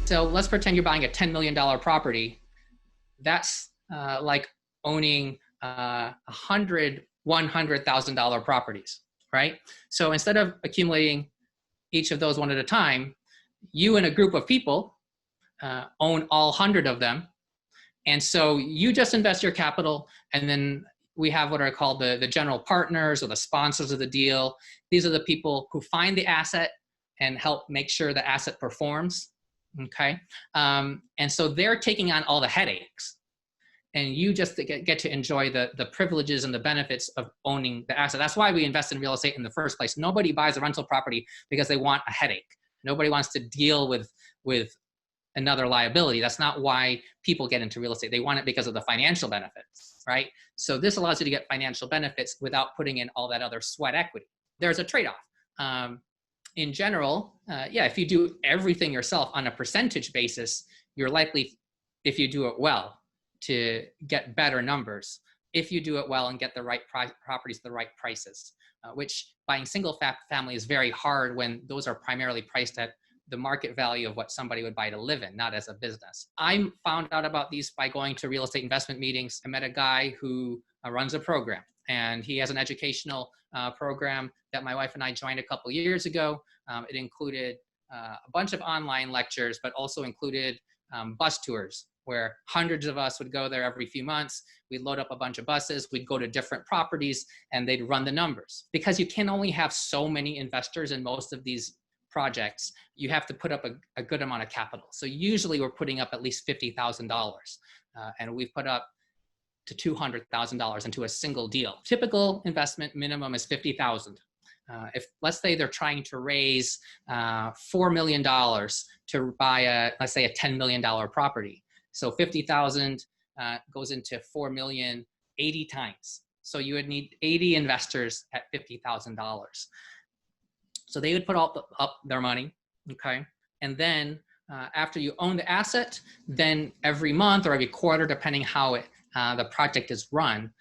So let's pretend you're buying a $10 million property. That's like owning 100 $100,000 properties, right? So instead of accumulating each of those one at a time, you and a group of people own all 100 of them. And so you just invest your capital, and then we have what are called the general partners or the sponsors of the deal. These are the people who find the asset and help make sure the asset performs, okay? And so they're taking on all the headaches, and you just get to enjoy the privileges and the benefits of owning the asset. That's why we invest in real estate in the first place. Nobody buys a rental property because they want a headache. Nobody wants to deal with another liability. That's not why people get into real estate. They want it because of the financial benefits, right? So this allows you to get financial benefits without putting in all that other sweat equity. There's a trade-off. In general, yeah, if you do everything yourself on a percentage basis, you're likely, if you do it well, to get better numbers. If you do it well and get the right properties, the right prices, which buying single family is very hard when those are primarily priced at the market value of what somebody would buy to live in, not as a business. I found out about these by going to real estate investment meetings. I met a guy who runs a program, and he has an educational program that my wife and I joined a couple years ago. It included a bunch of online lectures, but also included bus tours, where hundreds of us would go there every few months. We'd load up a bunch of buses, we'd go to different properties, and they'd run the numbers. Because you can only have so many investors in most of these projects, you have to put up a good amount of capital. So usually we're putting up at least $50,000, and we've put up to $200,000 into a single deal. Typical investment minimum is $50,000. If, let's say, they're trying to raise $4 million to buy let's say a $10 million property. So 50,000 goes into 4 million 80 times. So you would need 80 investors at $50,000. So they would put up their money, okay? And then after you own the asset, then every month or every quarter, depending how the project is run,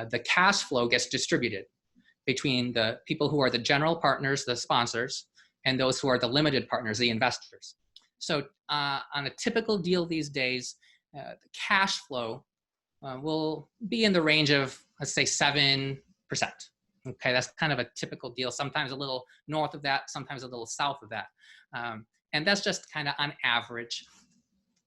the cash flow gets distributed between the people who are the general partners, the sponsors, and those who are the limited partners, the investors. So on a typical deal these days, the cash flow will be in the range of, let's say, 7%. Okay, that's kind of a typical deal. Sometimes a little north of that, sometimes a little south of that. And that's just kind of on average.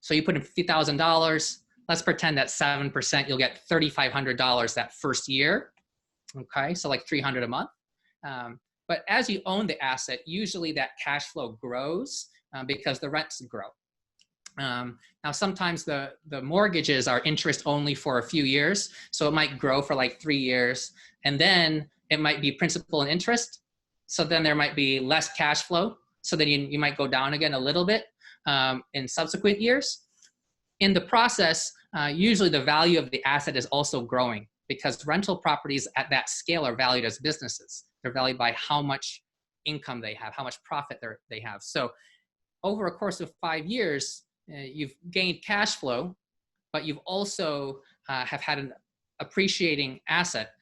So you put in $50,000. Let's pretend that 7%, you'll get $3,500 that first year. Okay, so like $300 a month. But as you own the asset, usually that cash flow grows because the rents grow. Now, sometimes the mortgages are interest only for a few years. So it might grow for like 3 years, and then it might be principal and interest. So then there might be less cash flow. So then you might go down again a little bit in subsequent years. In the process, usually the value of the asset is also growing, because rental properties at that scale are valued as businesses. They're valued by how much income they have, how much profit they have. So over a course of 5 years, you've gained cash flow, but you've also have had an appreciating asset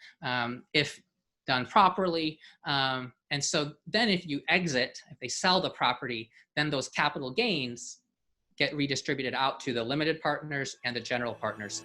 if done properly. And so then if you exit, if they sell the property, then those capital gains get redistributed out to the limited partners and the general partners.